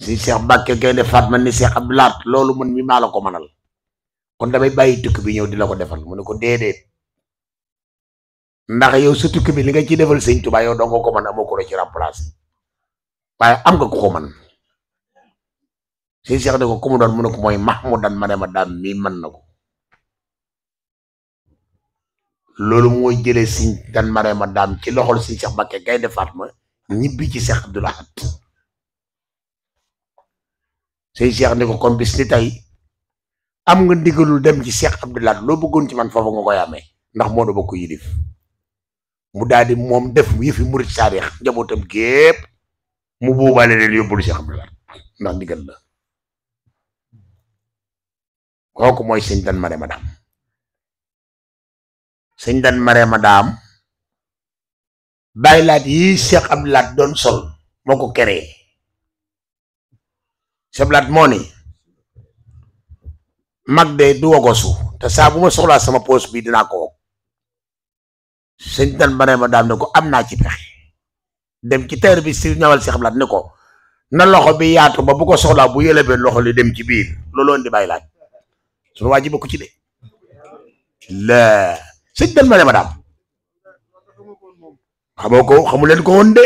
si Cheikh Mbacke Gaynde Fatma ni Cheikh Abdou Lahad loolu man mi maa la ko manal kon damay bàyyi tukki bi ñëw di la ko defal mu ne ko déedéet ndax yow sa tukki bi li nga ci defal sëñ Tuubaa yow doo nga ko man amoo ko la ci remplacer waaye am nga ko man si Cheikh ne ko ku mu doon mu ne ko mooy Mahmoudan Marema Daam mii mën na ko loolu mooy jëlee sëñ Dan Marema Daam ci loxol sëñ Cheikh Mbacke Gaynde Fatma ñibbi ci Cheikh Abdou Lahad sëñ Cheikh ne ko kon bis ni tey am nga ndigalul dem ci Cheikh Abdou Lahad loo bëggoon ci man foofu nga koy amee ndax moo da bokk yilif mu daal di moom def yëfi murit saadix njabootam gépp mu buubaale leen yóbbul Cheikh Abdou Lahad ndax ndigal la kooku mooy sëñ Dan Marema Daam sëñ Dan Marema Daam bàyyi laat yi Cheikh Abdou Lahad doon sol moo ko créé Cheikh Abdou Lahad moo ni mag de du wogosu te saa bu ma soxlaa sama poos bi dinaa ko wog sëñ Dan Marema Daam ne ko am naa ci pexe dem ci teer bi si ñawal Cheikh Abdou Lahad ne ko na loxo bi yaatu ba bu ko soxlaa bu yëlebee loxo li dem ci biir loolu indi bàyyi laat sunu waa ji bokk ci de la sëñ Dan Marema Daam xamoo ko xamu leen ko woon de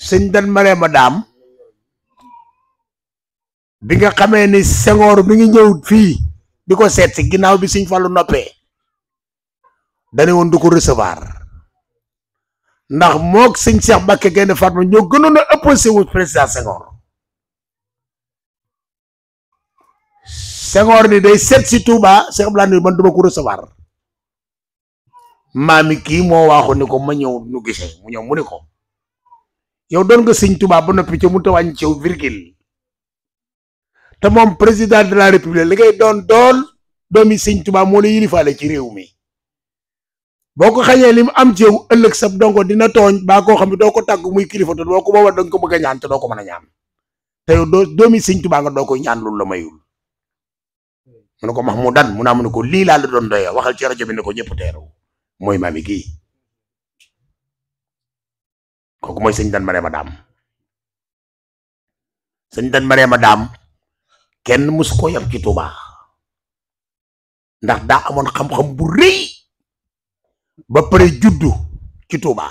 sëñ Dan Marema Daam bi nga xamee ni Senghor mi ngi ñëw fii di ko seet si ginnaaw bi sëñ Fallu noppee dane woon du ko recevoir ndax mook sëñ Cheikh Mbacke Gaynde Fatma ñoo gënoon a opposé wu président Senghor Senghor ni day seet si Touba Cheikh Abdou Lahad ni man duma ko recevoir maami kii moo waaxu ni ko ma ñëw nu gisee mu ñëw mu ni ko yow doon nga sëñ Touba ba noppi ca mu tawàññ ci virgule te moom président de la république li ngay doon doomi sëñ Touba moo la yilifaale ci réew mi boo ko xañee li mu am ci yow ëllëg sab dongo dina tooñ baa koo xam ne doo ko tàgg muy kilifa te doo ko booba danga ko bëgg a ñaan te doo ko mën a ñaan te yow doomi sëñ Touba nga doo koy ñaan loolu la mayul mu ne ko Mahmoudan mu naa mu ne ko lii laa la doon doyee waxal ci rajo bi ne ko ñëpp teeru mooy maami kii kooku mooy sëñ Dan Marema Daam sëñ Dan Marema Daam kenn musu ko yam ci Touba ndax daa amoon xam-xam bu rëy ba pare juddu ci Touba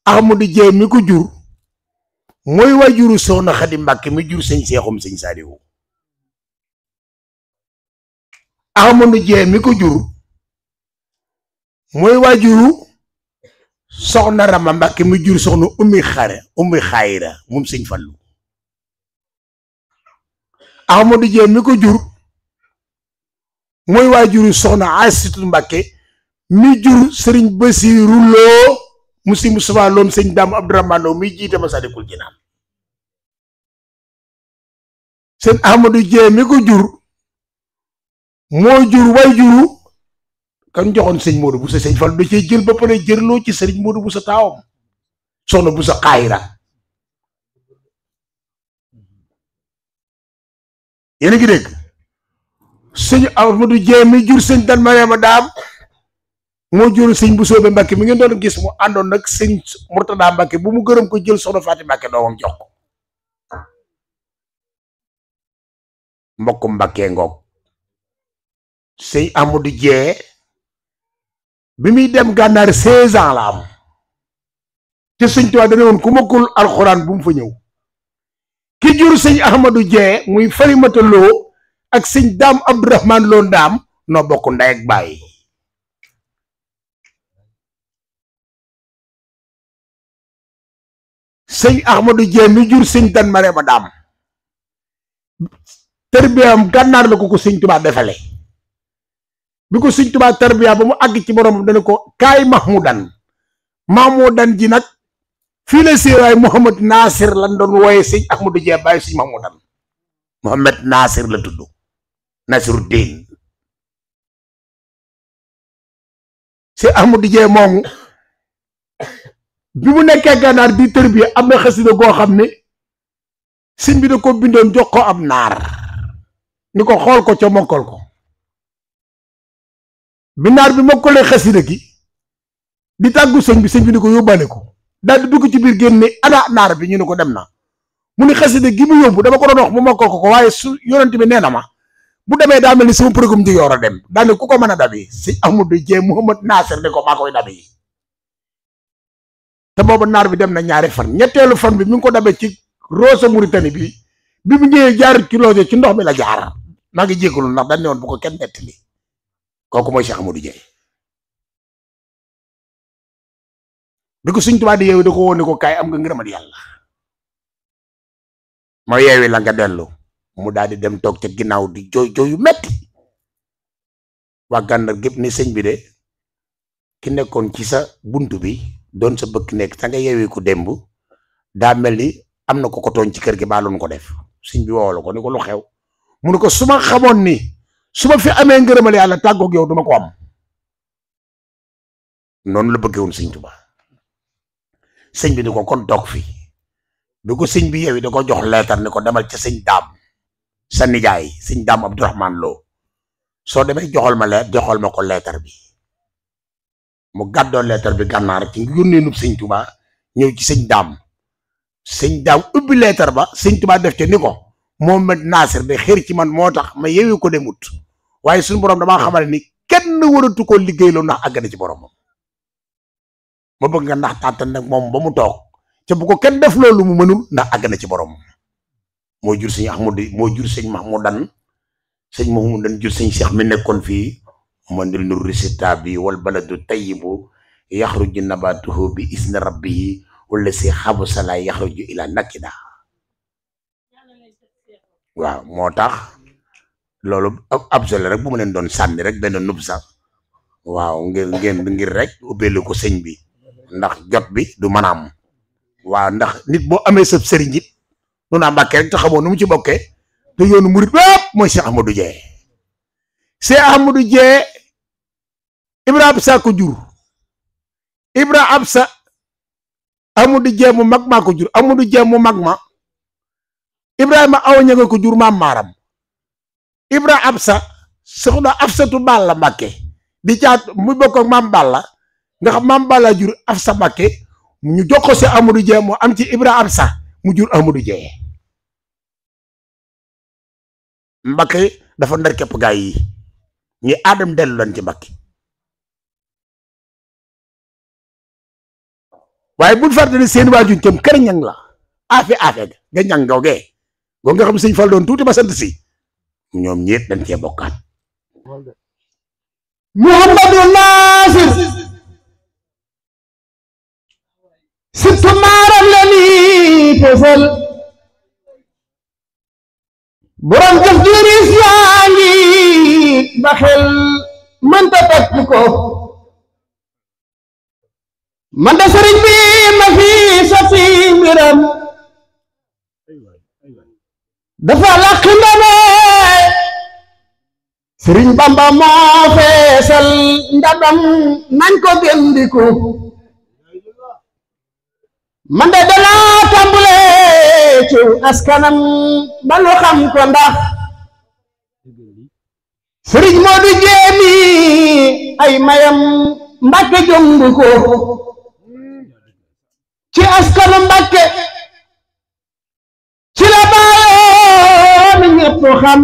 Ahmadou Dieng mi ko jur mooy waajuru Soxna Xadi Mbàkke mi jur sëñ Seexum sëñ Saaliwu Ahmadou Dieng mi ko jur mooy waajuru Soxna Rama Mbàkke mi jur soxna ummi xayra moom sëñ Fallu Ahmadou Dieng mi ko jur mooy waajuru soxna Asitu Mbàkke mi jur sëriñ Basiiru Loo mu si Mustafaa loom sëñ Daam Abdourahmane Lo mi jiite Masaalikul Jinaan sëñ Ahmadou Dieng mi ko jur moo jur waajuru kan joxoon sëñ Modou Bousso sëñ Fallu da cee jël ba pare jërloo ci sëriñ Modou Bousso taawam soxna Bousso xaayira yéen a ngi dégg sëñ Ahmadou Dieng mi jur sëñ Dan Marema Daam moo jur sëñ Bousso be Mbàkke mi ngeen doon gis mu àndoon nag sëñ Murtada Mbàkke bu mu gërëm ko jël soxna Faati Mbàkke doomam jox ko mbokkum Mbàkke ngoog sëñ Ahmadou Dieng bi muy dem gànnaar 16 ans la am te sëñ Tuubaa dana woon ku mokkul alxuraan bu mu fa ñëw ki jur sëñ Ahmadou Dieng muy Farimata Lo ak sëñ Daam Abdourahmane Lo Ndaam noo bokk ndey ak baay sëñ Ahmadou Dieng mi jur sëñ Dan Marema Daam tarbiyam gànnaar la ko sëñ Tuubaa defale bi ko sëñ Tuubaa tarbiya ba mu àgg ci borom dana ko kaay Mahmoudan ji nag fii la séewaay Mouhamad Nasir lan doon wooye sëñ Ahmadou Dieng bàyyi sëñ Mahmoudan Mouhamad Nasir la tudd Nasiruddin sëñ Ahmadou Dieng moomu bi mu nekkee gànnaar di tarbiya am na xasida goo xam ne sëñ bi da ko bindoon jox ko am naar ni ko xool ko ca mokkal ko bi naar bi mokkalee xasida gi di tàggu sëñ bi ni ko yóbbaale ko daal di dugg ci biir génn ni ana naar bi ñu ne ko dem na mu ni xasida gi mu yóbbu dama ko doon wax mu mokkal ko waaye su yonent bi nee na ma bu demee daa mel ni sama përëgum di yor a dem daane ku ko mën a dabi si Amadou Dieng Mouhamad Nasir ne ko maa koy dabi te booba naar bi dem na ñaari fan ñetteelu fan bi mi ngi ko dabee ci Rosso Mauritanie bi mu ñëwee jaar ci loose ci ndox mi la jaar maa ngi jégalu ndax dañ ne woon bu ko kenn nettali kooku mooy Cheikh Amadou Dieng bi ko Sëñ Tuubaa di yeewi da ko woon ne ko kaay am nga ngërëmal yàlla ma yeewi la nga dellu mu daal di dem toog ca ginnaaw di jooy jooy yu metti waa Gànnaar gépp ni sëñ bi de ki nekkoon ci sa buntu bi doon sa bëkk nekk sa nga yeewi ko démb daa mel ni am na ko tooñ ci kër gi baaloon ko def sëñ bi woo la ko ni ko lu xew mu ne ko su ma xamoon ni su ma fi amee ngërëmal yàlla tàggoog yow duma ko am noonu la bëggee woon Sëñ Tuubaa sëñ bi ni ko kon toog fi bi ko sëñ bi yeewi da ko jox leetar ni ko demal ca sëñ daam sa nijaay sëñ daam Abdourahmane Lo soo demee joxal ma ko leetar bi mu gàddoo leetar bi Gànnaar ci yónnee nub Sëñ Tuubaa ñëw ci sëñ daam ubbi leetar ba Sëñ Tuubaa def ca ni ko Mouhamad Nasir de xër ci man moo tax ma yeewi ko demut waaye suñu borom damaa xamal ni kenn waratu ko liggéeyloo ndax àgg na ci boromam ma bëgg nga ndax tàntan nag moom ba mu toog ca bu ko kenn def loolu mu mënul ndax àgg na ci boromam moo jur sëñ Ahmadu moo jur sëñ Mahmoudan jur sëñ Cheikh mi nekkoon fii mandil nur résultat bi wal baladu tayyibu yaxruju nabatuhu bi isni rabbihi wala si xabu sala yaxruju ila nakida waaw moo tax loolu ab solo rek bu ma leen doon sànni rek benn nub sax waaw ngir rek ubbeelu ko sëñ bi ndax jot bi du manaam waaw ndax nit boo amee sëb sëriñ it nu naa Mbàkke rek te xamoo nu mu ci bokkee te yoonu murit bépp mooy Cheikh Ahmadou Dieng Cheikh Ahmadou Dieng Ibra Absa ko jur Ibra Absa Ahmadou Dieng mu mag maa ko jur Ahmadou Dieng mu mag ma Ibrahima awa ña nga ko jur maam maaram Ibra Absa soxna Absatu Balla Mbàkke di caat mu bokk ak maam Balla nga xam maam Balla jur Absa Mbàkke ñu jox ko si Ahmadou Dieng mu am ci Ibra Absa mu jur Ahmadou Dieng Mbàkke dafa ndar képp gaay yi ñi aadam dellu lan ci Mbàkke waaye bul fàtte ne seen waajur tam kër ñang la afe ga ñang googee boo nga xam sëñ Fall doon tuuti ba sant si ñoom ñeet dañ cee bokkaat Mouhamadu Nasir surtout maaram la ni fesal borom jëf diris yaa ngi ba xel mënta topp ko man da sëriñ bi ma fi soti mbiram dafa làq ndame sëriñ Bamba moo feesal ndabam nañ ko gëndiku man de dala tàmbule ci askanam ba lu xam ko ndax sëriñ Moodu Jéemi ay mayam Mbàkke jombu ko ci askanu Mbàkke ci la baayoon ñëpp xam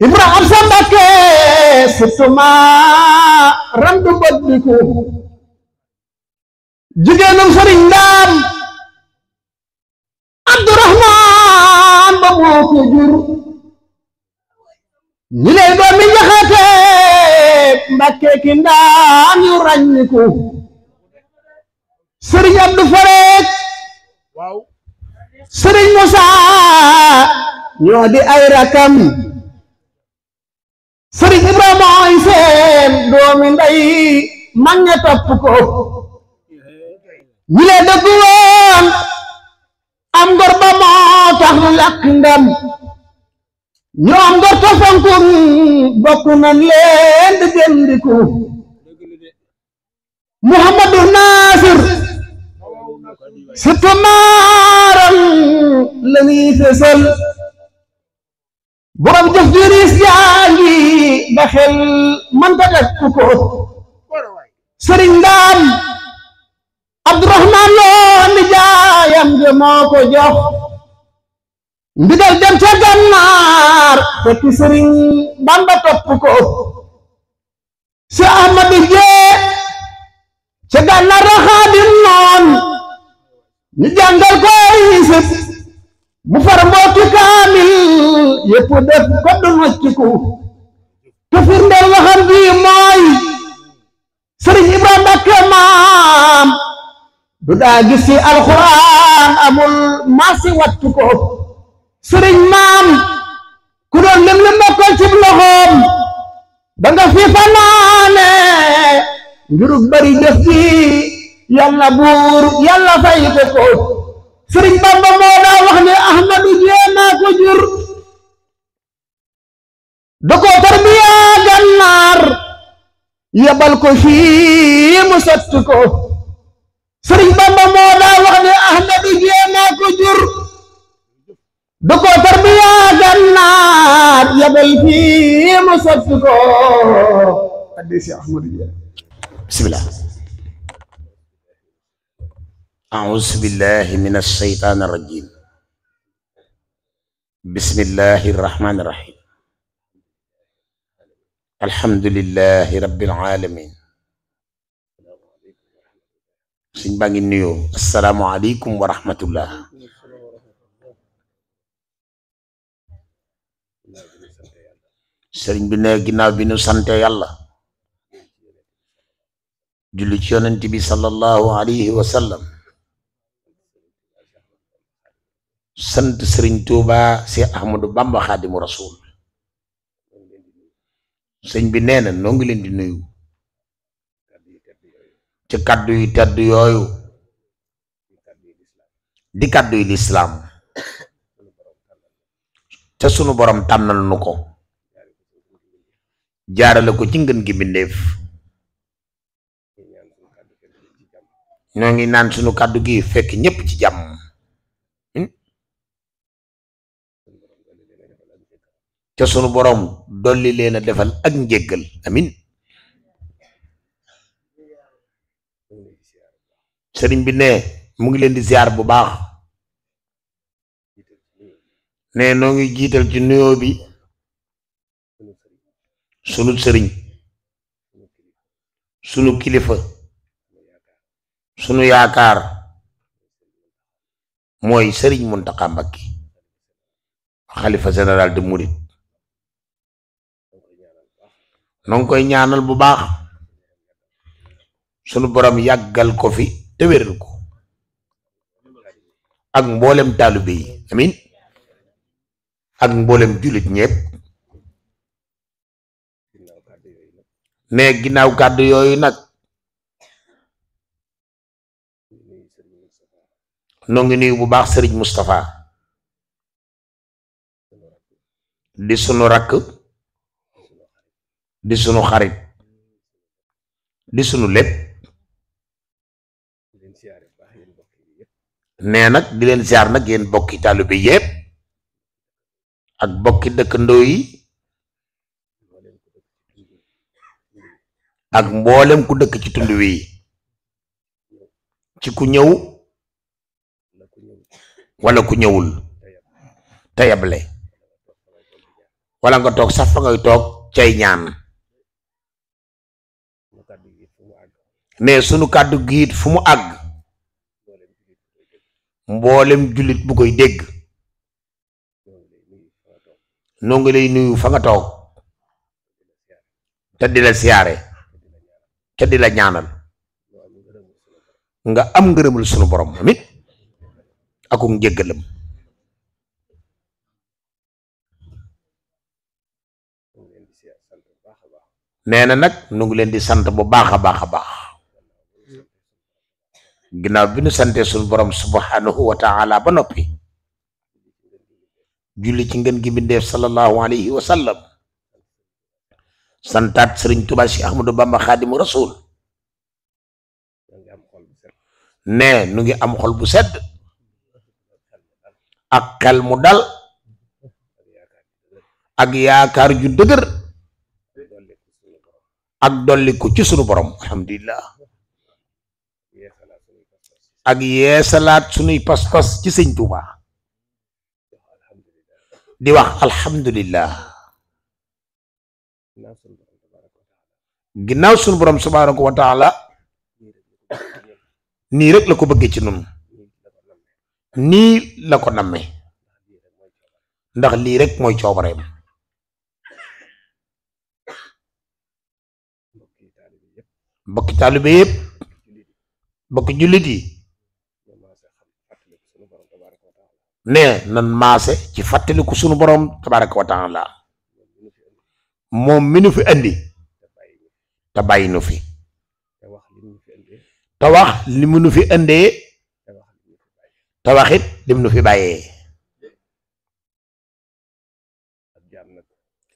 Ibra Absa Mbàkke surtout ma randu boddiku jigéenum sëriñ Ndaam Abdourahman ba moo ko jur ñi lay doomi Njaxate Mbàkke ki Ndaam yu ràññiku sëriñ Abdou Farek sëriñ Musa ñoo di ay rakam sëriñ Ibrahima ay seen doomi ndey mag ña topp ko ñi lee dëgg woon am ngor ba moo tax nu làkk ndam ñoo am ngor ta fonkun bokk nan leen di gëndiku Mouhamadu Nasir surtout maaram la ñuy fesal borom jëf diris yaa ngi ba xel mënta def ko sëriñ Ndaam Abdourahman Lo ni jaayam Siise moo ko jox ndigal dem ca Gànnaar fekk Sëriñ Bamba topp ko si Ahmadu Jee ca Gànnaar la Xaadim noon ñu jàngal ko ay sët mu far mbooti kaamil yépp def ko du nocciku te firndeel waxam bi mooy Sëriñ Ibrahima Mbakke maam du daa gis ci alxuraan amul maasi wattu ko sëriñ maam ku doon lim li mokkal ci loxoom da nga fi fanaane ngirug bari jëf ji yàlla buur yàlla fay ko sëriñ Bamba moo daa wax ne Ahmadu Jéema ko jur da ko tarbiya Gànnaar yebal ko fii mu sotti ko sëriñ Bamba moo daa wax ne Ahmadu Jéema ko jur da ko tarbiya Gànnaar yebal fii mu sotti ko addisi Ahmadu Jéema bismillah a'uuzu billahi mina shaytaani rajiim bismillahi rahmaani rahiim alhamdulillahi rabbil aalamiin suñ baa ngi nuyoo assalaamu aleykum wa rahmatullah sëriñ bi ne ginnaaw bi nu sante yàlla julli ci yonent bi sallallahu alayhi wa sallam sant sëriñ Tuuba si Ahmadu Bamba Xaadimu Rasuul sëñ bi nee na noo ngi leen di nuyu ci kaddu yu tedd yooyu di kaddu yu lislaam te sunu borom tànnal nu ko jaarale ko ci ngën gi mbindéef ñoo ngi naan sunu kaddu gi fekk ñépp ci jàmm te sunu borom dolli leen a defal ak njéggal amin sëriñ bi ne mu ngi leen di ziar bu baax ne noo ngi jiital ci nuyoo bi sunu sëriñ sunu kilifa sunu yaakaar mooy sëriñ Muntaxa Mbakke xalifa général de Mouride noo ngi koy ñaanal bu baax sunu borom yàggal ko fi te wéral ko ak mboolem taalibe yi amin ak mboolem jullit ñépp ne ginnaaw kàddu yooyu nag noo ngi nuyu bu baax sëriñ Moustapha di sunu rakk di sunu xarit di sunu lépp nee nag di leen ziar nag yéen bokki taalibe yépp ak bokki dëkkandoo yi ak mboolem ku dëkk ci tund wi ci ku ñëw wala ku ñëwul te yable wala nga toog sax fa ngay toog cay ñaan ne sunu kàddu giit fu mu àgg mboolem jullit bu koy dégg noo ngi lay nuyu fa nga toog te di la siyaare te di la ñaanal nga am ngërëmul sunu borom amit akum njéggalam nee na nag nu ngi leen di sant bu baax a baax a baax ginnaaw bi nu sante sunu borom subhanahu wa taala ba noppi julli ci ngën gi mbindeef sallallahu alayhi wa sallam santaat sëriñ Tuubaa si Ahmadu Bamba Xaadimu Rasuul ne nu ngi am xol bu sedd ak xel mu dal ak yaakaar ju dëgër ak dolli ko ci sunu borom alhamdulillah ak yeesalaat sunuy pas-pas ci sëñ Tuuba di wax alhamdulillah ginnaaw sunu borom subhaanahu wa taala nii rek la ko bëggee ci nun nii la ko namme ndax lii rek mooy coobareem bokki taalibe yëpp bokki jullit yi ne nan maase ci fàttaliku sunu borom tabaraka wa taala moom mi nu fi andi te bàyyi nu fi te wax li mu nu fi andee te waxit lim nu fi bàyyee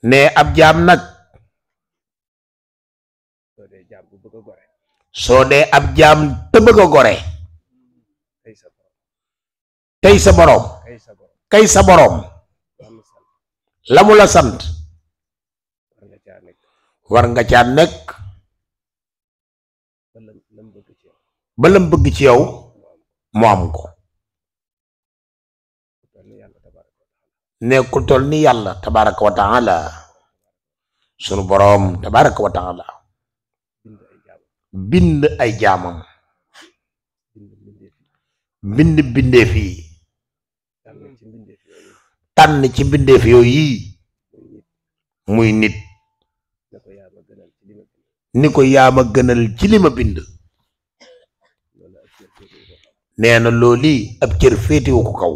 ne ab jaam nag soo dee ab jaam te bëgg a gore tey sa boroom kay sa boroom la mu la sant war nga caa nekk ba lam bëgg ci yow mu am ko ne ku toll ni yàlla tabaraka wa taala sunu boroom tabaraka wa taala bind ay jaamam bind bindeef yi tànn ci bindeef yooyu muy nit ni ko yaama gënal ci li ma bind nee na loolu ab cër féetewu ko kaw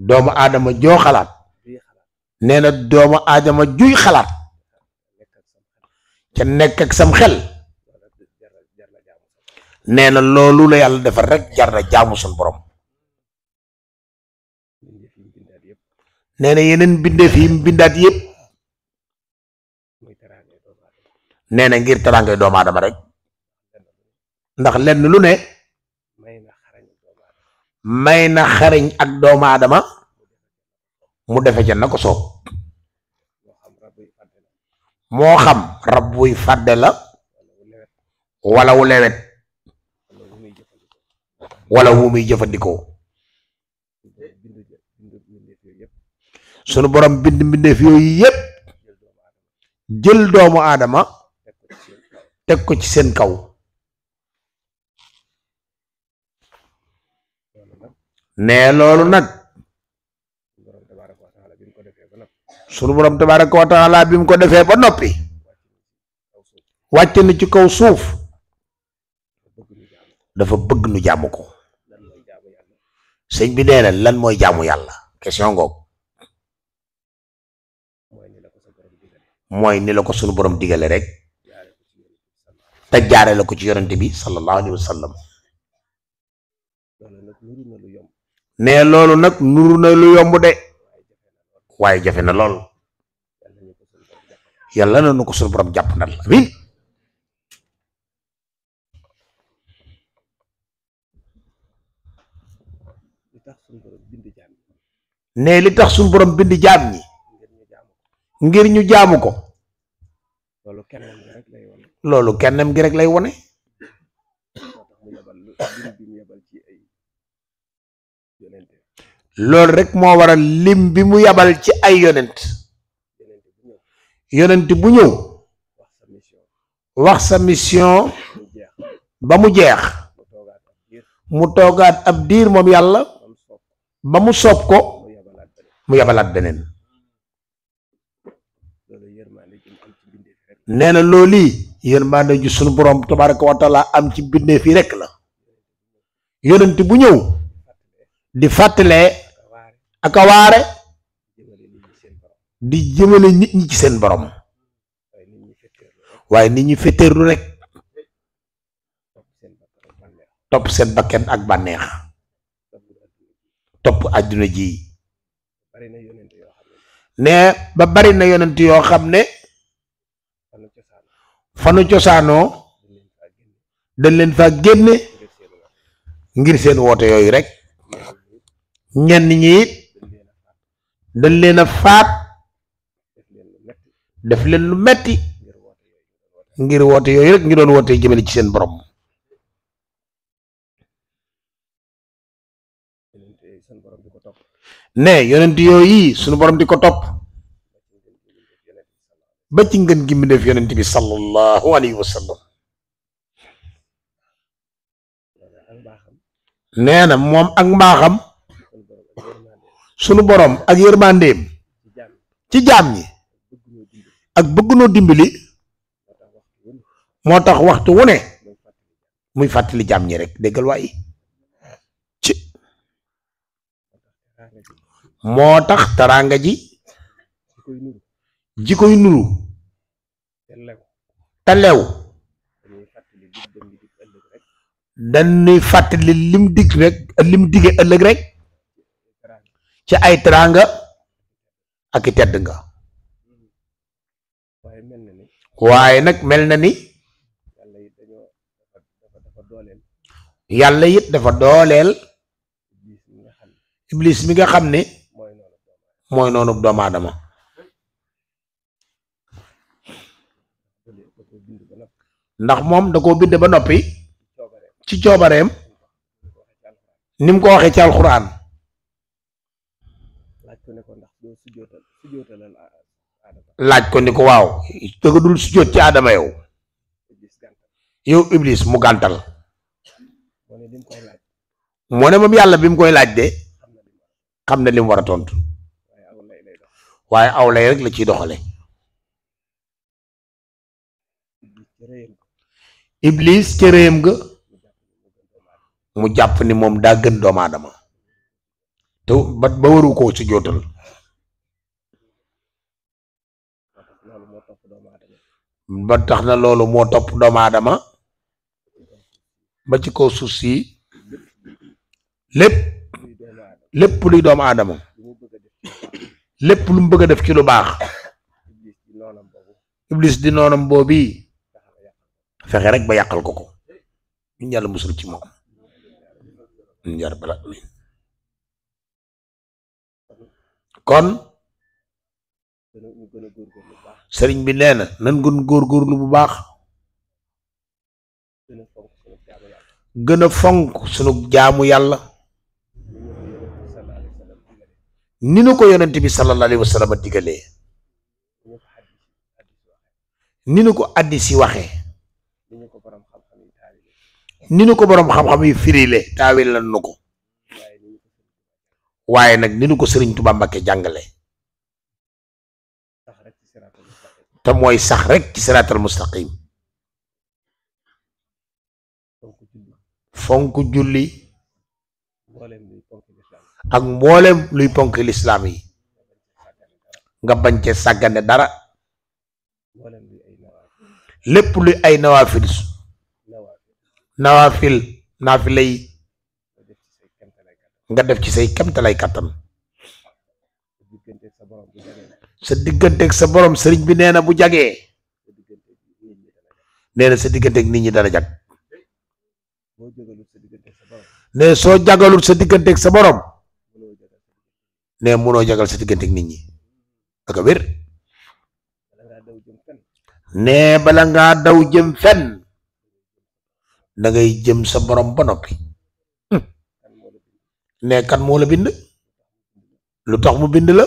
doomu aadama joo xalaat nee na doomu aadama juy xalaat ca nekk ak sam xel nee na loolu la yàlla defar rek jar na jaamu sun borom nee na yeneen bindeef yi bindaat yëpp nee na ngir teraangay doomu aadama rek ndax lenn lu ne may na xariñ ak doomu aadama mu defe ca na ko soob moo xam rab wuy fàdde la wala wu lewet wala wu muy jëfandikoo sunu borom bind mbindeef yooyu yépp jël doomu aadama teg ko ci seen kaw ne loolu nag sunu borom tabaraka wa taala bi mu ko defee ba noppi wàcc na ci kaw suuf dafa bëgg nu jaamu ko sëñ bi nee na lan mooy jaamu yàlla question ngoog mooy ni la ko sunu borom digale rek te jaare la ko ci yonente bi sallallahu alayhi wa sallam ne loolu nag nuru na lu yomb de waaye jafe na lool yàlla na nu ko sunu borom jàpp ndal amin ne li tax sunu borom bind jaam ñi ngir ñu jaamu ko loolu kennam gi rek lay wone loolu rek moo waral lim bi mu yabal ci ay yonent yonent bu ñëw wax sa mission ba mu jeex mu toogaat ab diir moom yàlla ba mu soob ko mu yabalaat beneen nee na loolu yërmande ju sunu borom tabaraka wa taala am ci bindee fii rek la yonent bu ñëw di fàttalee ak a waare di jëmale nit ñi ci seen borom waaye nit ñi fetteerlu rek topp seen bakken ak bànneex topp àdduna ji ne ba bari na yonent yoo xam ne fanu cosaanoo dañ leen fa génne ngir seen woote yooyu rek ñenn ñi it dañ leen a faat def leen lu metti ngir woote yooyu rek ñu doon woote jëmale ci seen borom ne yonent yooyu sunu borom di ko topp ba ci ngeen gi mi def yonent bi sallallahu alayhi wa sallam nee na moom ak mbaaxam sunu borom ak yërmandeem ci jaam ñi ak bëgg noo dimbali moo tax waxtu wu ne muy fàttali jaam ñi rek déggal waaye ci moo tax taraanga ji ji koy nuru te lew dañuy fàttali lim dig rek lim dige ëllëg rek ci ay taraanga ak i tedd nga waaye nag mel na ni yàlla it dafa dooleel iblis mi nga xam ne mooy noonu doomu aadama ndax moom da koo bind ba noppi ci coobareem ni mu ko waxee ci alxuraan laaj ko ni ko waaw dëgg dul sujjóot ci aadama yow iblis mu gàntal moo ne moom yàlla bi mu koy laaj de xam na li mu war a tontu waaye aw lay rek la ciy doxale iblis ca réyam ga mu jàpp ni moom daa gën doomu aadama te ba waru koo ci jootal ba tax na loolu moo topp doomu aadama ba ci kaw suuf si lépp luy doomu aadama lépp lu mu bëgg a def ci lu baax iblis di noonam boobi fexe rek ba yàqal ko ñu yàlla musul ci moom ñu jar bala kon sëriñ bi nee na nan gën góorgóorlu bu baax gën a fonk sunu jaamu yàlla ni nu ko yonent bi sallallahu alayhi wa sallam digalee ni nu ko addis yi waxee ni nu ko borom xam-xam yi firile taawil lan nu ko waaye nag ni nu ko sëriñ Tuubaa Mbàkke jàngale te mooy sax rek ci siraatal mustaqim fonk julli ak mboolem luy ponk lislaam yi nga bañ cee sàggane dara lépp luy ay naafila yi nga def ci say kemtalay kattan sa digganteeg sa borom sëriñ bi nee na bu jagee nee na sa digganteeg nit ñi dana jag ne soo jagalul sa digganteeg sa borom ne mënoo jagal sa digganteeg nit ñi ak a wér ne bala ngaa daw jëm fenn da ngay jëm sa borom ba noppi ne kan moo la bind lu tax mu bind la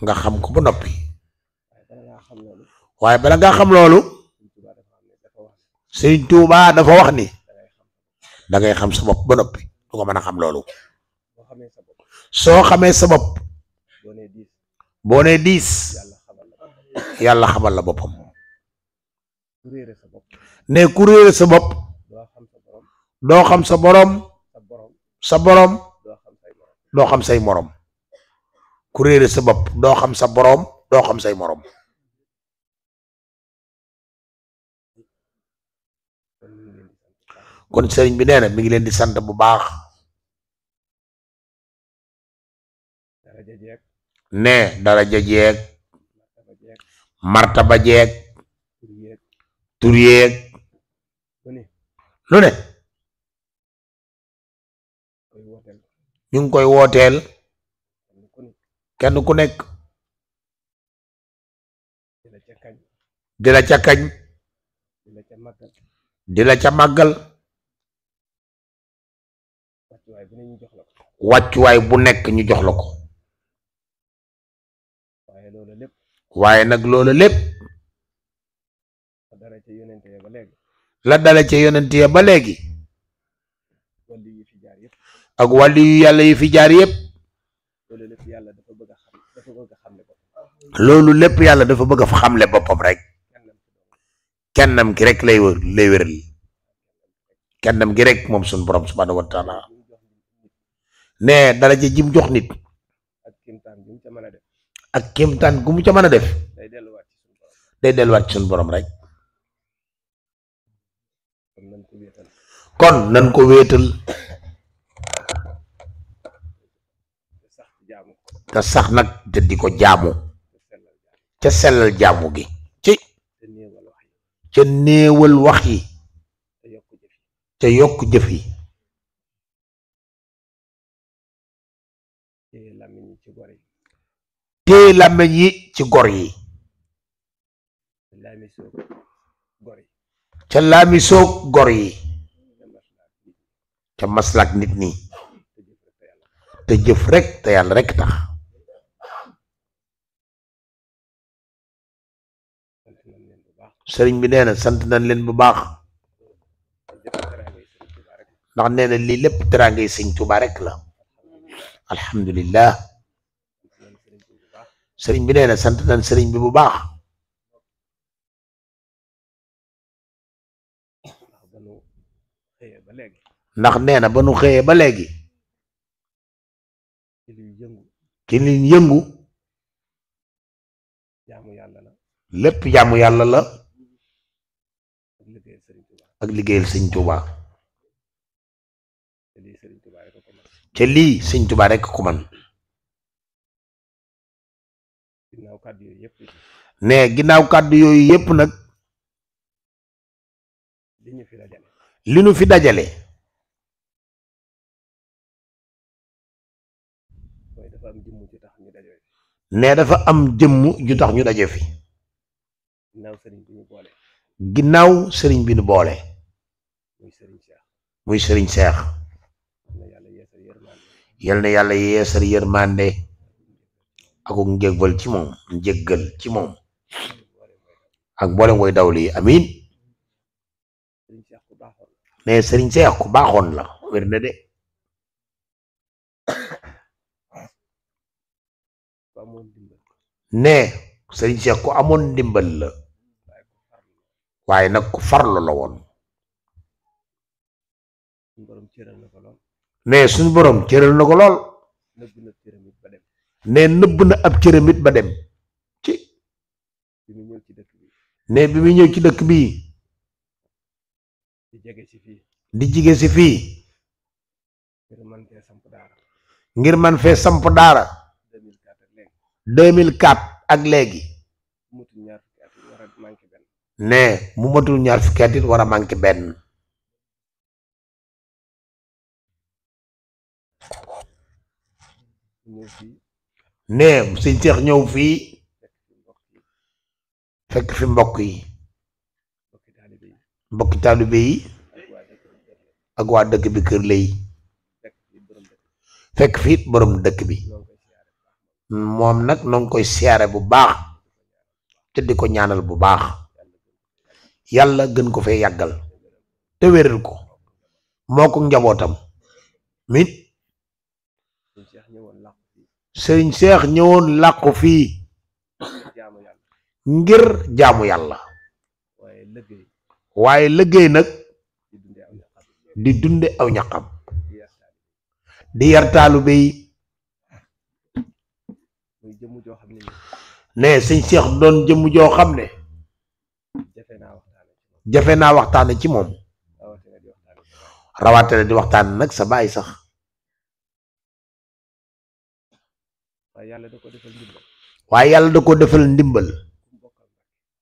nga xam ko ba noppi waaye bala ngaa xam loolu Sëriñ Tuubaa dafa wax ni da ngay xam sa bopp ba noppi du ko mën a xam loolu soo xamee sa bopp boo nee diis yàlla xamal la boppam ne ku réere sa bopp doo xam sa borom doo xam say morom ku réere sa bopp doo xam sa borom doo xam say morom kon sëriñ bi nee na mi ngi leen di sant bu baax ne daraja jeeg martaba jeeg tur yeeg lu ne ñu ngi koy wooteel kenn ku nekk di la ca kañ di la ca màggal wàccuwaay bu nekk ñu jox la ko waaye nag loolu lépp la dala ca yonent ya ba léegi ak wàlli yu yàlla yi fi jaar yépp loolu lépp yàlla dafa bëgg a fa xamle boppam rek kennam gi rek lay wéral kennam gi rek moom suñu borom subhanahu wa taala ne dala ca jim jox nit ak kéemtaan gu mu ca mën a def day delluwaat ci suñu borom rek kon nan ko wéetal te sax nag te di ko jaamu ca sellal jaamu gi ci ca néewal wax yi ca yokk jëf yi téye làmmiñ yi ci gor yi ca laamisoog gor yi ca maslak nit ñi te jëf rek te yàlla rek tax sëriñ bi nee na sant nañ leen bu baax ndax nee na lii lépp teraangay sëñ Tuubaa rek la alhamdulillah sëriñ bi nee na sant nañ sëriñ bi bu baax ndax nee na ba nu xëyee ba léegi ci li yëngu lépp jaamu yàlla la ak liggéeyal sëñ Tuubaa ca lii sëñ Tuubaa rek ko man ne ginnaaw kàddu yooyu yépp nag li nu fi dajale ne dafa am jëmm ju tax ñu daje fi ginnaaw sëriñ bi nu boole muy sëriñ Seex yal na yàlla yeesal yërmande akuk njéggal ci moom ak mboolem woy dawli amin ne sëriñ Seex ku baaxoon la wér na de ne sëriñ Seex ku amoon ndimbal la waaye nag ku farlu la woon ne suñu borom cëral na ko lool ne nëbb na ab cëramit ba dem ci ne bi muy ñëw ci dëkk bii di jige si fii ngir man fee samp daara 2004 ak léegi ne mu matul ñaar fukki at it war a manqué benn ne sëñ Seex ñëw fii fekk fi mbokk yi mbokki taalibe yi ak waa dëkk bi kër lay fekk fi it borom dëkk bi moom nag noo ngi koy siyaare bu baax te di ko ñaanal bu baax yàlla gën ko fee yàggal te wéral ko moo ko njabootam mit sëriñ Seex ñëwoon làqu fii ngir jaamu yàlla waaye liggéey nag di dunde aw ñaqam di yar taalibe yi ne sëñ Seex doon jëmm joo xam ne jafe naa waxtaane ci moom rawatina di waxtaan nag sa baay sax waaye yàlla da ko defal ndimbal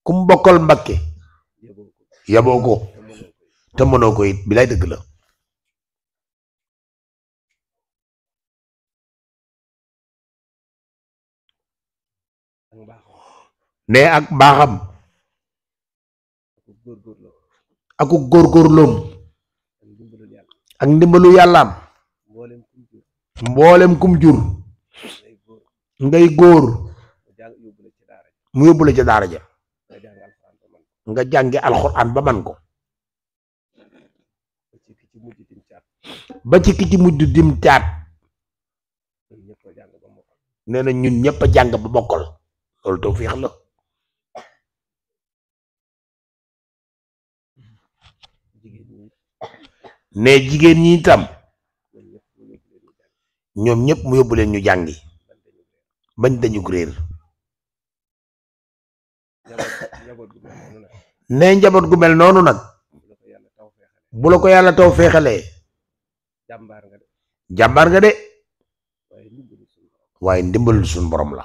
kum bokkal Mbakke yaboo ko te mënoo ko it bi lay dëgg la ne ak baaxam aku góorgóorloom ak ndimbalu yàllaam mboolem kum jur ngay góor mu yóbbu la ci daara ja nga jàngi alxuraan ba man ko ba ci ki ci mujj dim caat nee na ñun ñëpp a jàng ba bokkal loolu tawfiix la ne jigéen ñi itam ñoom ñëpp mu yóbbu leen ñu jàngi bañ dañu réer ne njaboot gu mel noonu nag bu la ko yàlla taw feexalee jàmbaar nga de waaye ndimbalul suñu borom la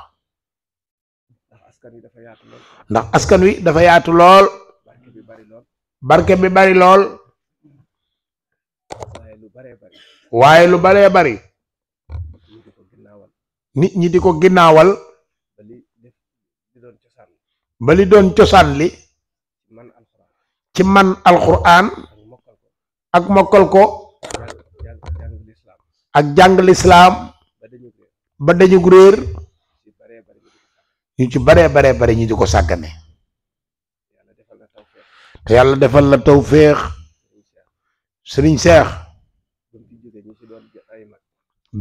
ndax askan wi dafa yaatu lool barke bi bari lool waaye lu baree bari nit ñi di ko ginnaawal ba li doon cosaan li ci man alxuraan ak mokkal ko ak jàng lislaam ba dañu réer ñu ci baree bari ñu di ko sàggane te yàlla defal la tawféex sëriñ Seex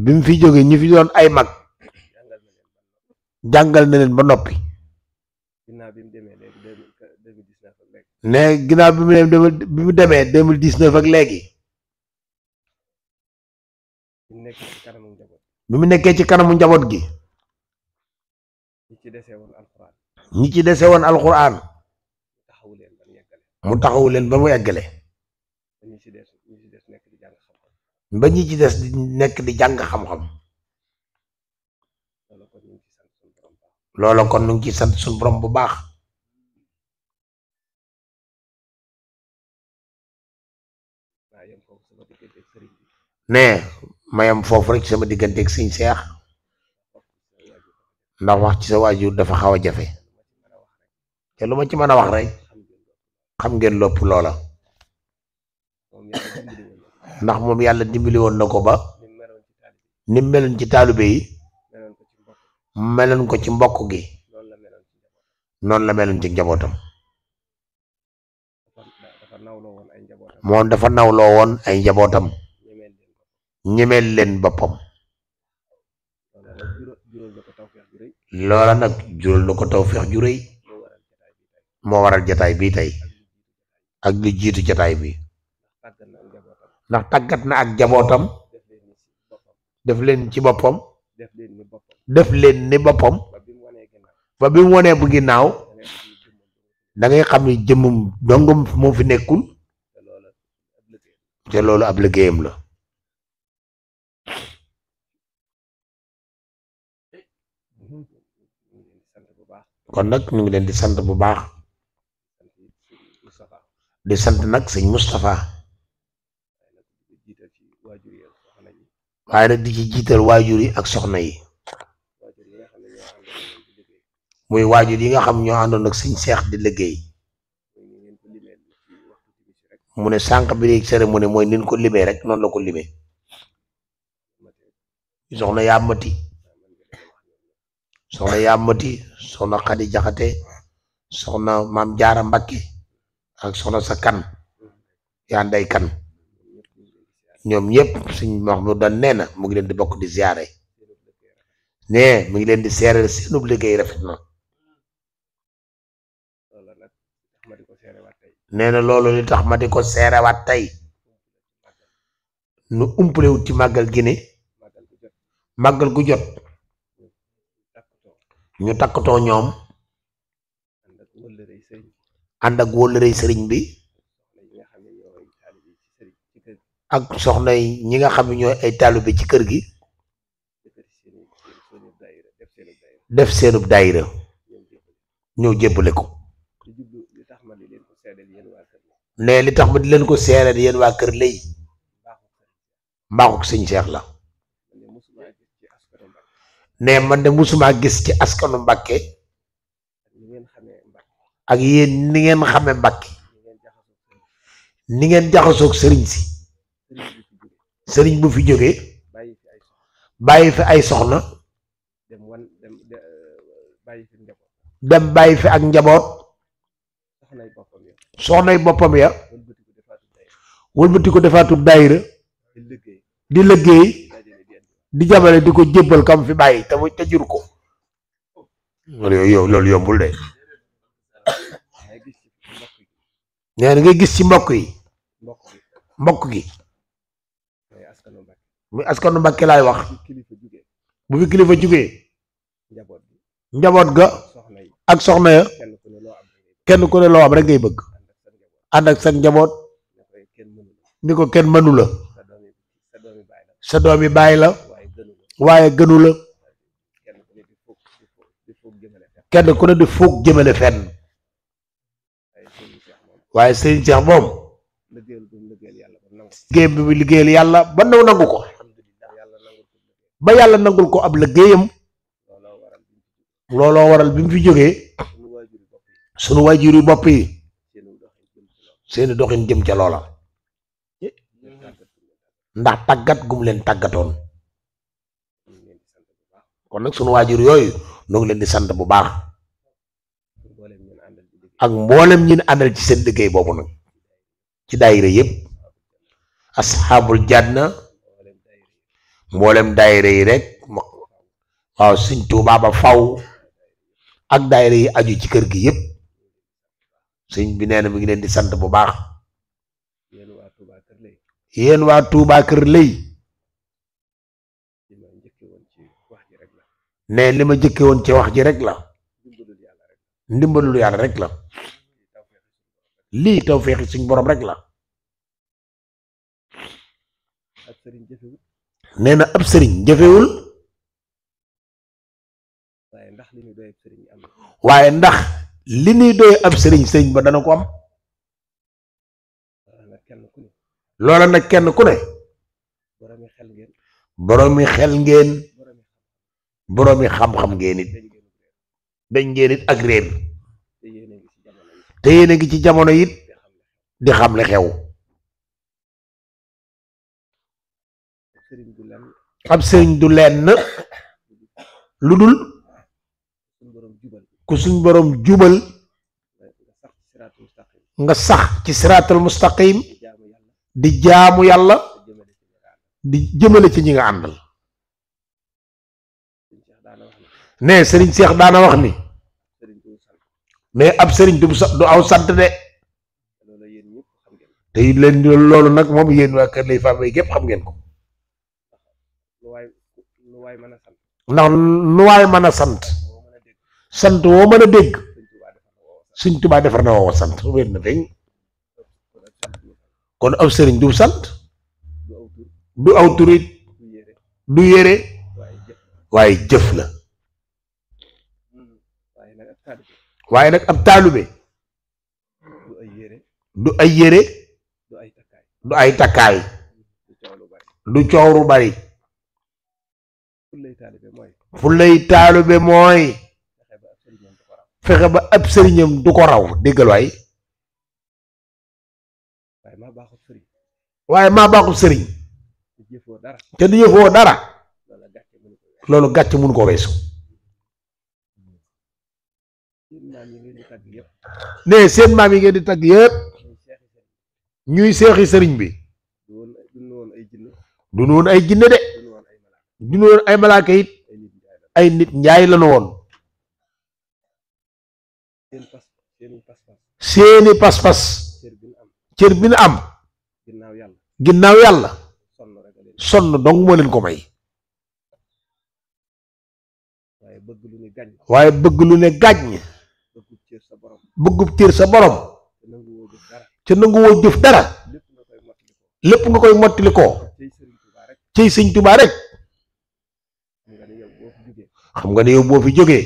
bi mu fi jóge ñi fi doon ay mag jàngal na leen ba noppi ne ginnaaw bi mu demee 2019 ak léegi bi mu nekkee ci kanamu njaboot gi ñi ci dese woon alxuraan mu taxawu leen ba mu eggale ba ñi ci des di nekk di jàng xam-xam loola kon ñu ngi ci sant suñu borom bu baax ne mayam foofu rek sama digganteeg sëñ Seex ndax wax ci sa waajur dafa xaw a jafe te lu ma ci mën a wax rek xam ngeen lopp loola ndax moom yàlla dimbali woon na ko ba ni meloon ci taalibe yi meloon ko ci mbokk gi noonu la meloon ci njabootam moom dafa nawloo woon ay njabootam ñemeel leen boppam loola nag jural na ko tawfeex ju rëy moo waral jataay bii tey ak li jiitu jataay bi ndax tàggat na ak njabootam def leen ci boppam def leen ni boppam ba bi mu wonee bu ginnaaw da ngay xam ni jëmmum dongam moo fi nekkul te loolu ab liggéeyam la kon nag ñu ngi leen di sant bu baax di sant nag sëñ Moustapha waaye nag di ci jiital waajur yi ak soxna yi muy waajur yi nga xam ñoo àndoon ak sëñ Seex di liggéey mu ne sànq bi léegi cérémonie mooy nin ko limee rek noonu la ko limee soxna Yaamati soxna Yaamati soxna Xadi Jaxate soxna Maam Jaara Mbakke ak soxna sa kan yaa nday kan ñoom ñëpp suñ Mahmoudan nee na mu ngi leen di bokk di ziare ne mu ngi leen di seereel seenub liggéey rafet na nee na loolu li tax ma di ko seerewaat tey nu umpalewut ci màggal gi ne màggal gu jot ñu takkatoo ñoom ànd ak wóllërey sëriñ bi ak soxna yi ñi nga xam ne ñooy ay taalibe ci kër gi def seenub daayira ñëw jébbale ko ne li tax ma di leen ko seereel yéen waa kër lay mbaaxuk sëñ Seex la ne man de musuma gis ci askanu Mbàkke ak yéen ni ngeen xame Mbàkke ni ngeen jaxasoog sëriñ si sëriñ bu fi jógee bàyyi fi ay soxna dem bàyyi fi ak njaboot soxnay boppam ya wëlbati ko defaatub daayira di liggéey di jamale di ko jébbal kam fi bàyyi te jur ko loolu yombul de nee na nga gis ci mbokk gi muy askanu Mbàkke laay wax bu fi kilifa jugee njaboot ga ak soxna ya kenn ku ne loo am rek ngay bëgg ànd ak sa njaboot ni ko kenn mënu la sa doomi bàyyi la waaye gënu la kenn ku ne di foog jëmale fenn waaye sëriñ Cheikh moom liggéey bi mu liggéeyal yàlla ba nangu ko ba yàlla nangul ko ab liggéeyam looloo waral bi mu fi jógee sunu waajur yu bopp yi seeni doxin jëm ca loola ndax tàggat gum leen tàggatoon kon nag sunu waajur yooyu nu ngi leen di sant bu baax ak mboolem ñi àndal ci seen liggéey boobu nag ci daayira yëpp asxaabul janna mboolem daayira yi rek waaw Sëñ Tuubaa ba faw ak daayira yi aju ci kër gi yëpp sëñ bi nee na mi ngi leen di sant bu baax yéen waa Touba Kër Lay ne li ma jëkke woon ci wax ji rek la ndimbalul yàlla rek la lii tawfeexi suñ borom rek la nee na ab sëriñ jëfewul waaye ndax li ñuy doy ab sëriñ ba dana ko am loola nag kenn ku ne boroomi xel ngeen boroomi xam-xam ngeen it dañ ngeen it ak réer te yéen a ngi ci jamono it di xam li xew ab sëriñ du lenn lu dul ku suñ borom jubal nga sax ci siraatal mustaqim di jaamu yàlla di jëmale ci ñi nga àndal ne sëriñ Seex daana wax ni mais ab sëriñ du aw sant de te leen loolu nag moom yéen waa Kër Lay Famille gépp xam ngeen ko ndax nu waay mën a sant woo mën a dégg Sëñ Tuubaa defar na woo sant wér na feeñ kon ab sëriñ du sant du aw turit du yére waaye jëf la waaye nag ab taalube du ay yére du ay takkaay du coow lu bari fu lay taalube mooy fexe ba ab sëriñam du ko raw déggal waay waaye maa baaxul sëriñ te du yëfoo dara loolu gàcce mun ko weesu ne seen maam yi ngeen di tagg yëpp ñuy seexi sëriñ bi du woon ay jinne de du woon ay malaaka it ay nit njaay lañu woon seeni pas-pas cër bi nu am ginnaaw yàlla sonn dong moo leen ko may waaye bëgg lu ne gàññ bëggub cër sa borom ca nangu woo jëf dara lépp nga koy mottali ko ciy Sëñ Tuubaa rek xam nga ne yow boo fi jógee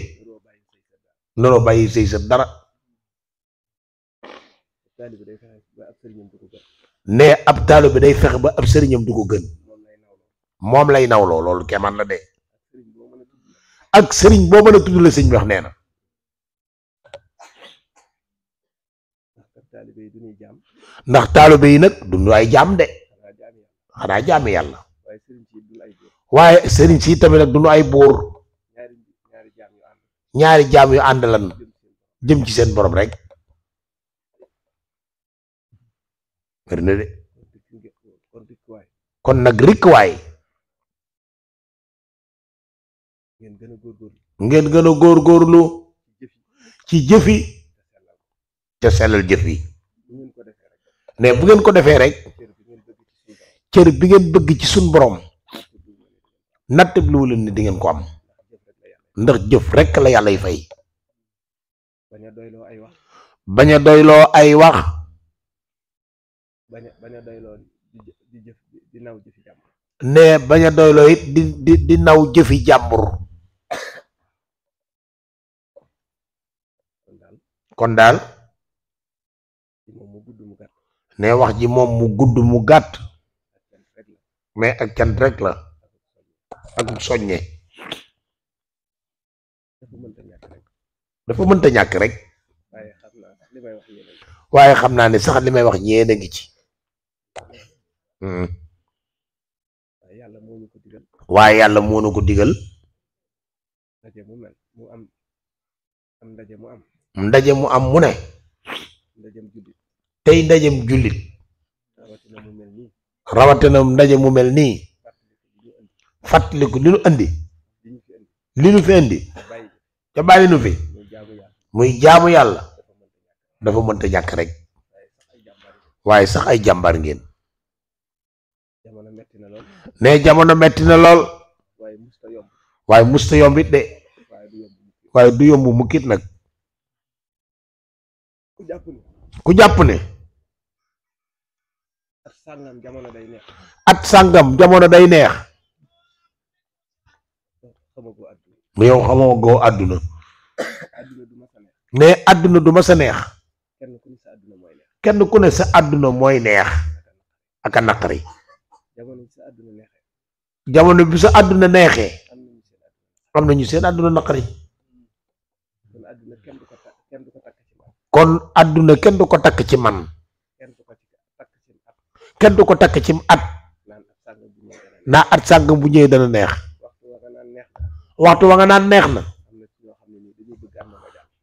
naroo bàyyi sëy sa dara ne ab taalibe bi day fexe ba ab sëriñam du ko gën moom lay nawloo loolu kemaan la de ak sëriñ boo mën a tudd la sëñ bi wax nee na ndax taalibe yi nag du ay jaam de xanaa jaami yàlla waaye sëriñ si tamit nag duñu ay buur ñaari jaam yu ànd lan jëm ci seen borom rek wér na de kon nag rikk waay ngeen gën a góorgóorlu ci jëfi te sellal jëf yi ne bu ngeen ko defee rek cër bi ngeen bëgg ci suñ borom natt bi lu leen ni di ngeen ko am ndax jëf rek la yàlla y fay bañ a doyloo ay wax bañ a doyloo ne bañ a doyloo it di naw jëfi jàmbur kon daal ne wax ji moom mu gudd mu gàtt mais ak cant rek la ak soññe dafa mënta ñàkk rek waaye xam naa ne sax li may wax ñeena ngi ci waaye yàlla moo nu ko digal ndaje mu am mu ne tey ndajem jullit rawatina ndaje mu mel nii fàttaliku li nu andi li nu fi andi ca bàyyi nu fi muy jaamu yàlla dafa mënta ñàkk rek waaye sax ay jàmbaar ngeen ne jamono metti na lool waaye musta yombit de waaye du yomb mukkit nag ku jàpp ne at sàngam jamono day neex yow xamoo goo àdduna ne àdduna du ma sa neex kenn ku ne sa àdduna mooy neex ak a naqari jamono bi sa àdduna neexee am na ñu seen àdduna naqari kon àdduna kenn du ko takk ci man kenn du ko takk ci at naa at sàngam bu ñëwee dana neex waxtu wa nga naan neex na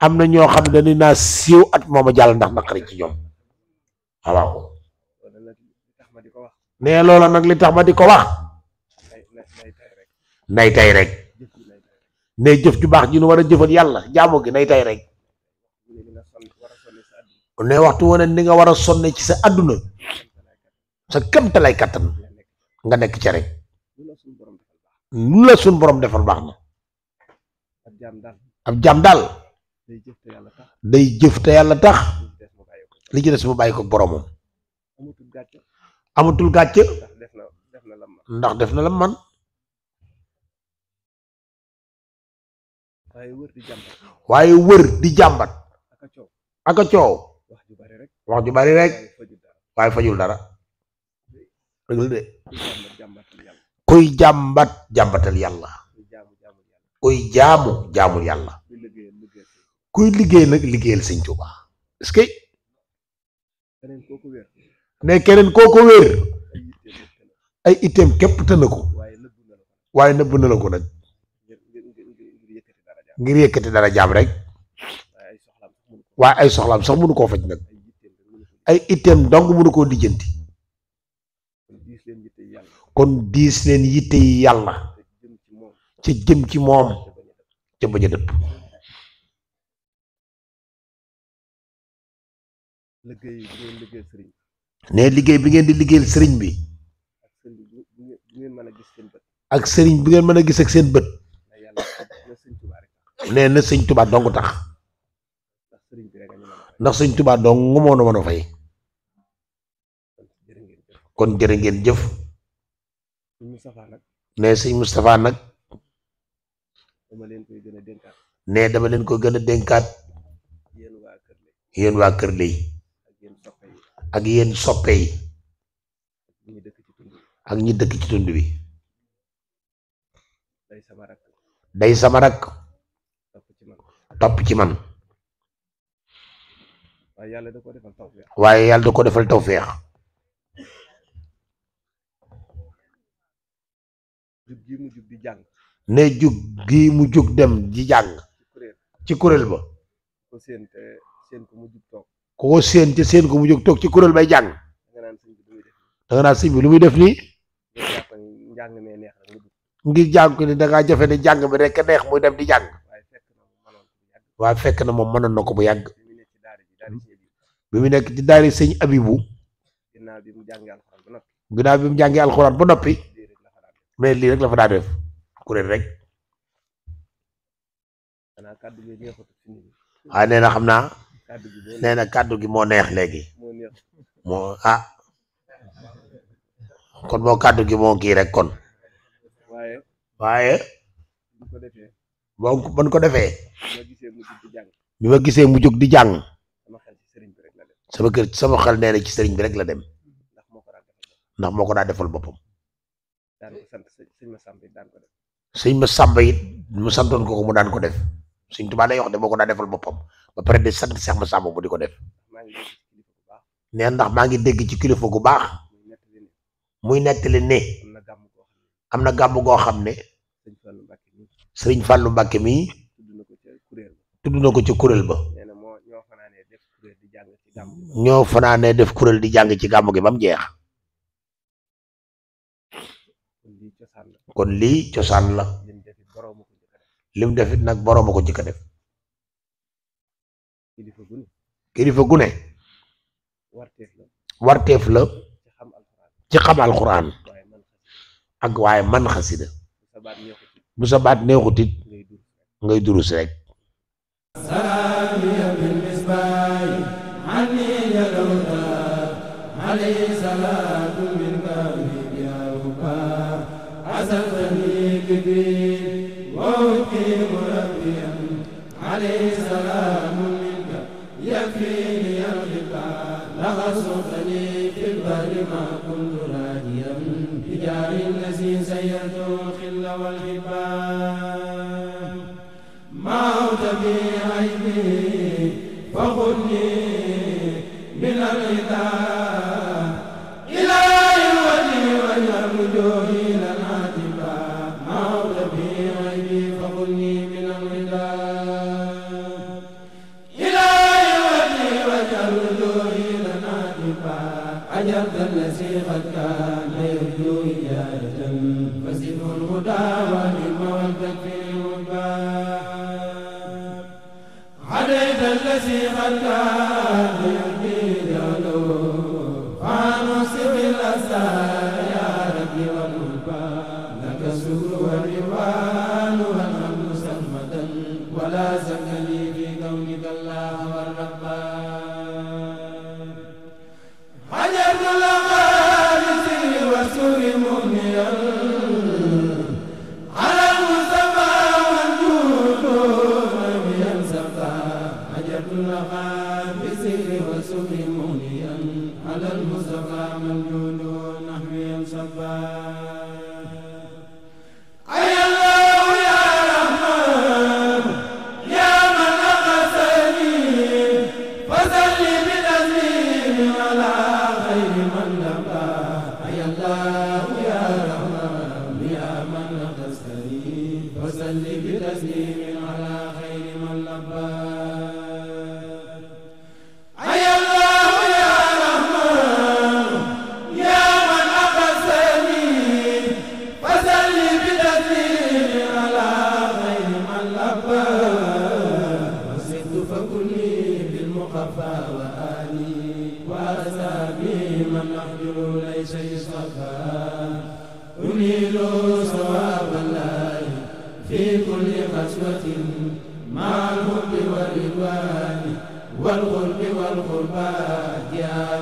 am na ñoo xam ne dañuy naa siiw at mooma jàll ndax naqari ci ñoom waaw ne loola nag li tax ma di ko wax nay tay rek ne jëf ju baax ji nu war a jëfal yàlla jaamu gi nay tay rek ne waxtu wane ni nga war a sonne ci sa àdduna sa kéemtalaay kattan nga nekk ca rek lu la suñ borom defal baax na ab jaam daal day jëf te yàlla tax li ci des mu bàyyi ko boromam amatul gàcce ndax def na la man waaye wër di jàmbat aka coow wax ju bari rek waaye fajul dara dëgg la de kuy jàmbat jàmbatal yàlla kuy jaamu jaamul yàlla kuy liggéey nag liggéeyal sëñ Tuuba est-ce que ne keneen koo ko wér ay itam képp tëna ko waaye nëbb na la ko nag ngir yëkkati dara jaam rek waaye ay soxlaam sax mënu koo faj nag ay itam dong mënu koo lijjanti kon diis leen yitte yi yàlla ca jëm ci moom ca bañ a dëpp ne liggéey bi ngeen di liggéeyal sëriñ bi ak sëriñ bi ngeen mën a gis ak seen bët ne na sëñ Tuubaa dong tax ndax sëñ Tuubaa dong moo nu mën a fay kon jërë ngeen jëf ne sëñ Moustapha nag ne dama leen ko gën a dénkaat yéen waa Kër Lay ak yéen soppe yi ak ñi dëkk ci tund wi day sama rak topp ci man waaye yàlla da ko defal tawfeex jug gi mu jug di jàng ne jug gi mu jug dem di jàng ci kuréel ci kuréel ba ko seen te seen ko mu jug toog ku ko seen te seen ko mu jug toog ci kuréel bay jàng nga naan sëñ bi lu muy def da nga naan sëñ bi lu muy def nii nga jàpp ni njàng mee neex rek nga dugg ngir jàng ko ni da ngaa jafe ne jàng bi rek neex muy dem di jàng waaye fekk na mu mënoon ko bu yàgg waaye fekk na moom mënoon na ko bu yàgg bi mu nekk ci daara ji daara ci bi bi mu nekk ci daari sëñ Abibu ginnaaw bi mu jàngee alxuraan ba noppi ginnaaw bi mu jàngee alxuraan ba noppi lii rek la fa daan def mais lii rek la fa daa def kuréel rek xanaa kàddu gi neexut fi nit ñi waaye nee na xam naa kàddu gi boo nee na kàddu gi moo neex léegi moo neex moo kon moo kàddu gi moo kii rek kon waaye bu ko defee boo ban ko defee ma gisee mu jug di jàng bi ma gisee mu jóg di jàng sama xel ci sëriñ bi rek la dem sama kër sama xel nee na ci sëriñ bi rek la dem ndax moo ko daan defal ndax moo ko daa defal boppam daan ko sant sëñ ma sàmb daan ko def sëñ ma sàmba it mu santoon ko mu daan ko def sëñ Tuubaa lay wax de moo ko daa defal boppam ba pare de sant Seex ma sàmba mu di ko def maa ngi dégg ci kilifa bu baax nee ndax maa ngi dégg ci kilifa gu baax muy nettali ne muy nettali ne am na gàmm goo xam ne am na gàmm goo xam ne sëñ Fallu Mbàkke mi sëriñ Fàllu Mbàkke mi tudd na ko ca kuréel ba tudd na ko ci kuréel ba nee na moo ñoo fanaanee def kuréel di jàng ci gàmm gi ñoo fanaanee def kuréel di jàng ci gàmm gi ba mu jeex kon lii cosaan la kon lii cosaan la lim defit boroomu ko njëkk a def lim defit nag borooma ko njëkk a def kilifa gu ne kilifa gu ne warteef la warteef la ci xam alxuraan ci xam alxuraan waaye man xasi ak waaye man xasida bu sa baat neexut it bu sa baat neexut it ngay dur ngay durus rek والغرب والغربات يا